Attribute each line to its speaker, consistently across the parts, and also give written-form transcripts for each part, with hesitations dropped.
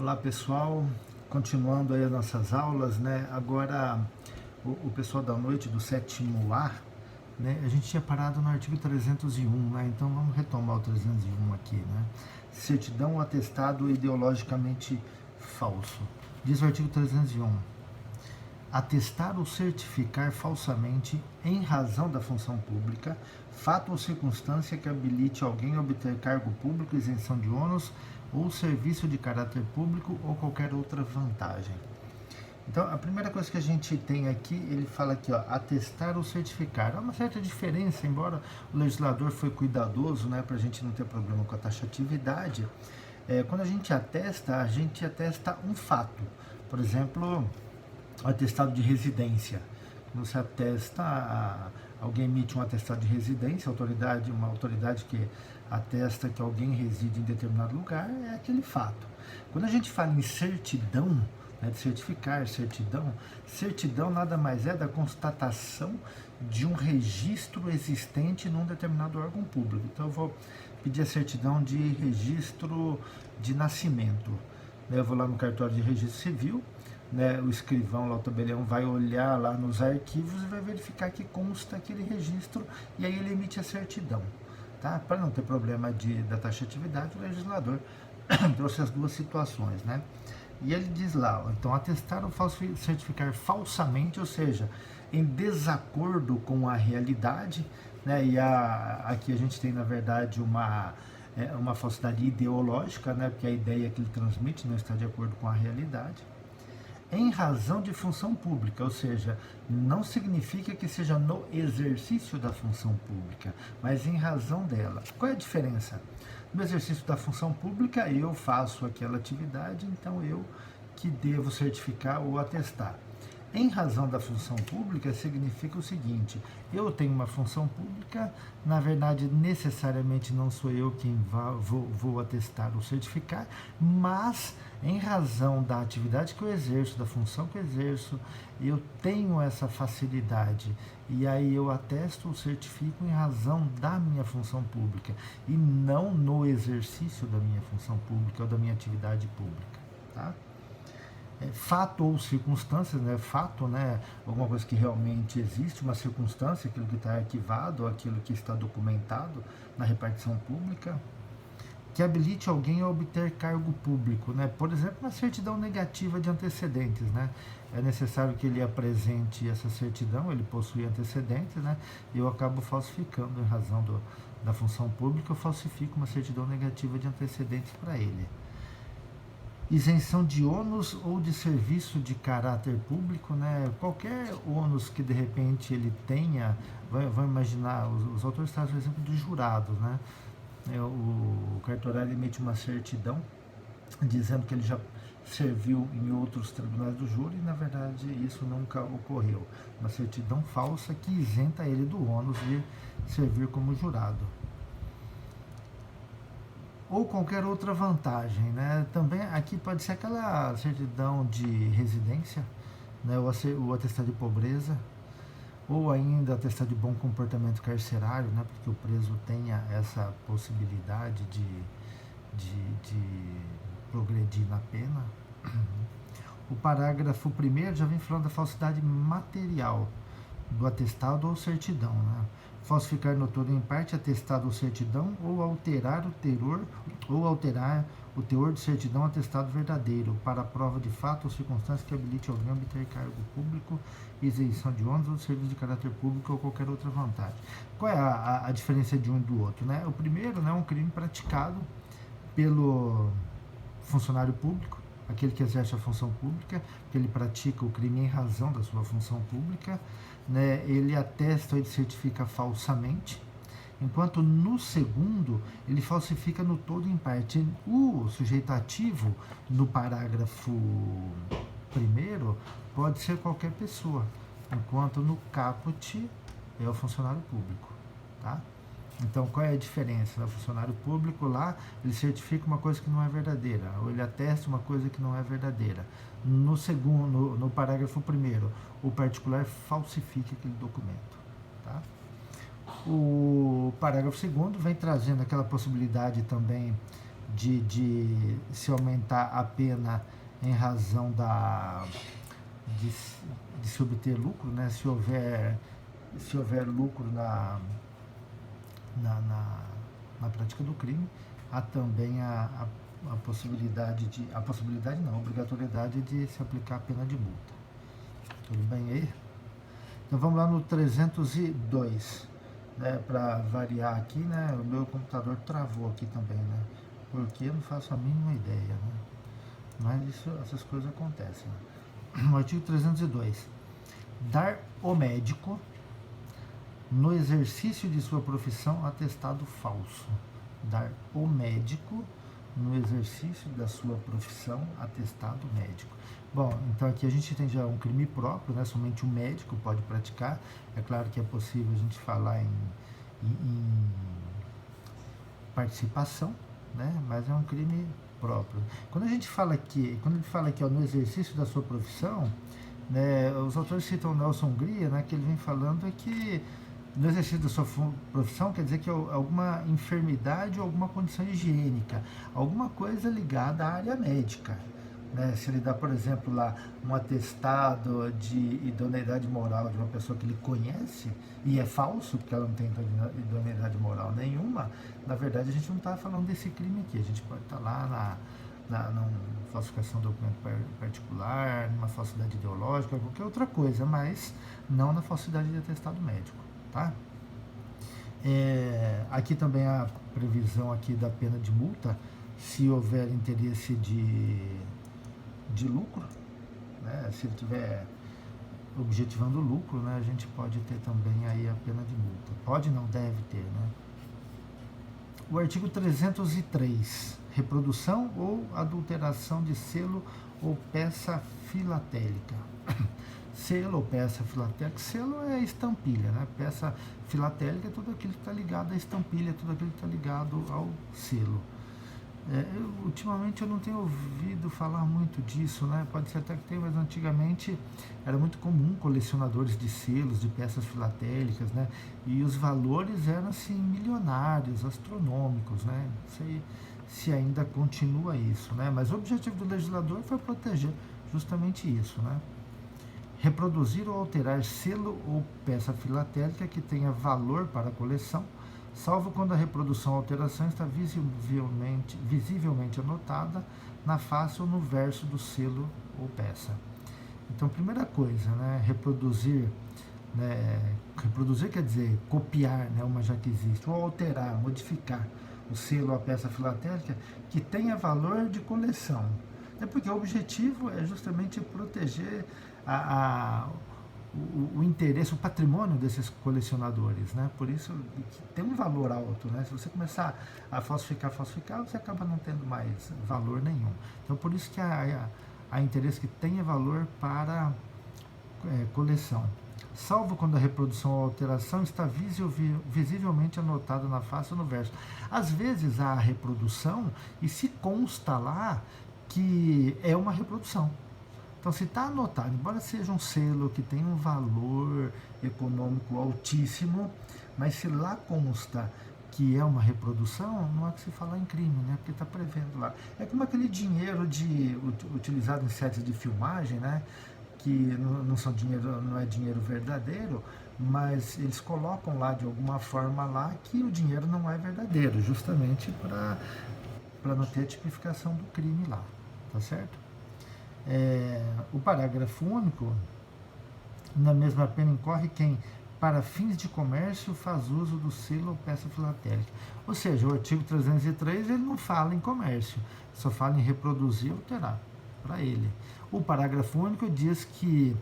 Speaker 1: Olá pessoal, continuando aí as nossas aulas, né? Agora o pessoal da noite do sétimo A, né? A gente tinha parado no artigo 301, né? Então vamos retomar o 301 aqui, né? Certidão ou atestado ideologicamente falso. Diz o artigo 301. Atestar ou certificar falsamente, em razão da função pública, fato ou circunstância que habilite alguém a obter cargo público, isenção de ônus ou serviço de caráter público ou qualquer outra vantagem. Então, a primeira coisa que a gente tem aqui, ele fala aqui, ó, atestar ou certificar. Há uma certa diferença, embora o legislador foi cuidadoso, né, para a gente não ter problema com a taxatividade. Quando a gente atesta um fato. Por exemplo, o atestado de residência. Quando você alguém emite um atestado de residência, uma autoridade que atesta que alguém reside em determinado lugar, é aquele fato. Quando a gente fala em certidão, né, de certificar, certidão nada mais é da constatação de um registro existente num determinado órgão público. Então eu vou pedir a certidão de registro de nascimento. Eu vou lá no cartório de registro civil, né, o escrivão lá, o tabelião, vai olhar lá nos arquivos e vai verificar que consta aquele registro e aí ele emite a certidão. Tá? Para não ter problema da taxatividade, o legislador trouxe as duas situações, né? E ele diz lá, então, atestar ou certificar falsamente, ou seja, em desacordo com a realidade, né? E aqui a gente tem, na verdade, uma falsidade ideológica, né? Porque a ideia que ele transmite não está de acordo com a realidade. Em razão de função pública, ou seja, não significa que seja no exercício da função pública, mas em razão dela. Qual é a diferença? No exercício da função pública, eu faço aquela atividade, então eu que devo certificar ou atestar. Em razão da função pública, significa o seguinte: eu tenho uma função pública, na verdade, necessariamente não sou eu quem vou atestar ou certificar, mas em razão da atividade que eu exerço, da função que eu exerço, eu tenho essa facilidade. E aí eu atesto ou certifico em razão da minha função pública, e não no exercício da minha função pública ou da minha atividade pública. Tá? Fato ou circunstâncias, né? Fato, né? Alguma coisa que realmente existe, uma circunstância, aquilo que está arquivado, aquilo que está documentado na repartição pública, que habilite alguém a obter cargo público, né? Por exemplo, uma certidão negativa de antecedentes, né? É necessário que ele apresente essa certidão, ele possui antecedentes, né? E eu acabo falsificando em razão da função pública, eu falsifico uma certidão negativa de antecedentes para ele. Isenção de ônus ou de serviço de caráter público, né? Qualquer ônus que de repente ele tenha, vamos imaginar, os autores trazem o exemplo dos jurados, né? O cartorário emite uma certidão dizendo que ele já serviu em outros tribunais do júri e na verdade isso nunca ocorreu. Uma certidão falsa que isenta ele do ônus de servir como jurado. Ou qualquer outra vantagem, né? Também aqui pode ser aquela certidão de residência, né? O atestado de pobreza, ou ainda atestado de bom comportamento carcerário, né? Porque o preso tenha essa possibilidade de progredir na pena. O parágrafo 1º já vem falando da falsidade material do atestado ou certidão, né? Falsificar no todo ou em parte atestado ou certidão, ou alterar o teor de certidão atestado verdadeiro para a prova de fato ou circunstância que habilite alguém a obter cargo público, isenção de ônus ou serviço de caráter público ou qualquer outra vantagem. Qual é a diferença de um e do outro, né? O primeiro, né, é um crime praticado pelo funcionário público, aquele que exerce a função pública, que ele pratica o crime em razão da sua função pública, né? Ele atesta ou ele certifica falsamente, enquanto no segundo ele falsifica no todo e em parte. O sujeito ativo, no parágrafo 1º, pode ser qualquer pessoa, enquanto no caput é o funcionário público, tá? Então, qual é a diferença? O funcionário público lá, ele certifica uma coisa que não é verdadeira, ou ele atesta uma coisa que não é verdadeira. No segundo, no parágrafo 1º, o particular falsifica aquele documento. Tá? O parágrafo 2º vem trazendo aquela possibilidade também de se aumentar a pena em razão de, de se obter lucro, né? Se houver lucro na prática do crime, há também a possibilidade não, a obrigatoriedade de se aplicar a pena de multa. Tudo bem aí? Então vamos lá no 302, né, para variar aqui, né, o meu computador travou aqui também, né, porque eu não faço a mínima ideia, né, mas essas coisas acontecem. No artigo 302, dar ao médico, no exercício de sua profissão, atestado falso. Dar ao médico, no exercício da sua profissão, atestado médico. Bom, então aqui a gente tem já um crime próprio, né? Somente o médico pode praticar. É claro que é possível a gente falar em participação, né? Mas é um crime próprio. Quando a gente fala aqui, ó, no exercício da sua profissão, né, os autores citam Nelson Hungria, né, que ele vem falando é que no exercício da sua profissão quer dizer que alguma enfermidade ou alguma condição higiênica, alguma coisa ligada à área médica. Né? Se ele dá, por exemplo, lá um atestado de idoneidade moral de uma pessoa que ele conhece, e é falso, porque ela não tem idoneidade moral nenhuma, na verdade a gente não está falando desse crime aqui, a gente pode estar lá numa falsificação de documento particular, numa falsidade ideológica, qualquer outra coisa, mas não na falsidade de atestado médico. Tá? Aqui também a previsão aqui da pena de multa, se houver interesse de lucro, né? Se ele estiver objetivando lucro, né? A gente pode ter também aí a pena de multa. Pode, não deve ter, né? O artigo 303, reprodução ou adulteração de selo ou peça filatélica. Selo ou peça filatélica, selo é estampilha, né? Peça filatélica é tudo aquilo que está ligado à estampilha, tudo aquilo que está ligado ao selo. Ultimamente eu não tenho ouvido falar muito disso, né? Pode ser até que tenha, mas antigamente era muito comum colecionadores de selos, de peças filatélicas, né? E os valores eram assim milionários, astronômicos, né? Não sei se ainda continua isso, né? Mas o objetivo do legislador foi proteger justamente isso, né? Reproduzir ou alterar selo ou peça filatélica que tenha valor para a coleção, salvo quando a reprodução ou alteração está visivelmente anotada na face ou no verso do selo ou peça. Então, primeira coisa, né, reproduzir quer dizer copiar, né, uma já que existe, ou alterar, modificar o selo ou a peça filatélica que tenha valor de coleção. É porque o objetivo é justamente proteger o interesse, o patrimônio desses colecionadores, né? Por isso que tem um valor alto, né? Se você começar a falsificar, você acaba não tendo mais valor nenhum. Então, por isso que há interesse que tenha valor para coleção. Salvo quando a reprodução ou alteração está visivelmente anotada na face ou no verso. Às vezes há a reprodução e se consta lá que é uma reprodução. Então, se está anotado, embora seja um selo que tem um valor econômico altíssimo, mas se lá consta que é uma reprodução, não há que se falar em crime, né? Porque está prevendo lá. É como aquele dinheiro utilizado em sets de filmagem, né? Que não é dinheiro verdadeiro, mas eles colocam lá de alguma forma lá que o dinheiro não é verdadeiro, justamente para não ter a tipificação do crime lá, tá certo? O parágrafo único, na mesma pena incorre quem, para fins de comércio, faz uso do selo ou peça filatélica. Ou seja, o artigo 303 ele não fala em comércio, só fala em reproduzir ou alterar para ele. O parágrafo único diz que,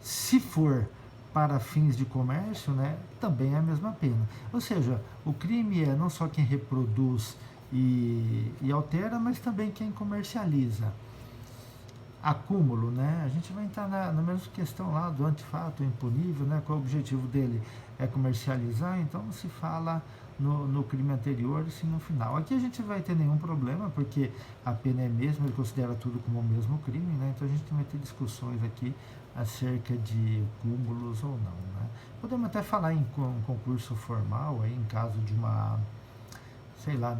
Speaker 1: se for para fins de comércio, né, também é a mesma pena. Ou seja, o crime é não só quem reproduz e altera, mas também quem comercializa. Acúmulo, né? A gente vai entrar na mesma questão lá do antefato impunível, né? Qual o objetivo dele? É comercializar, então não se fala no crime anterior, sim no final. Aqui a gente não vai ter nenhum problema, porque a pena é a mesma, ele considera tudo como o mesmo crime, né? Então a gente vai ter discussões aqui acerca de cúmulos ou não, né? Podemos até falar em concurso formal, aí, em caso de uma sei lá,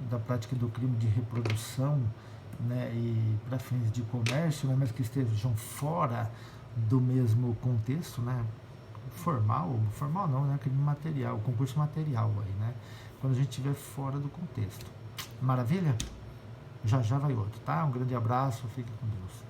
Speaker 1: da prática do crime de reprodução, né, e para fins de comércio, né, mas que estejam fora do mesmo contexto, né, formal não, né, crime material, concurso material aí, né, quando a gente estiver fora do contexto. Maravilha? Já já vai outro, tá? Um grande abraço, fique com Deus.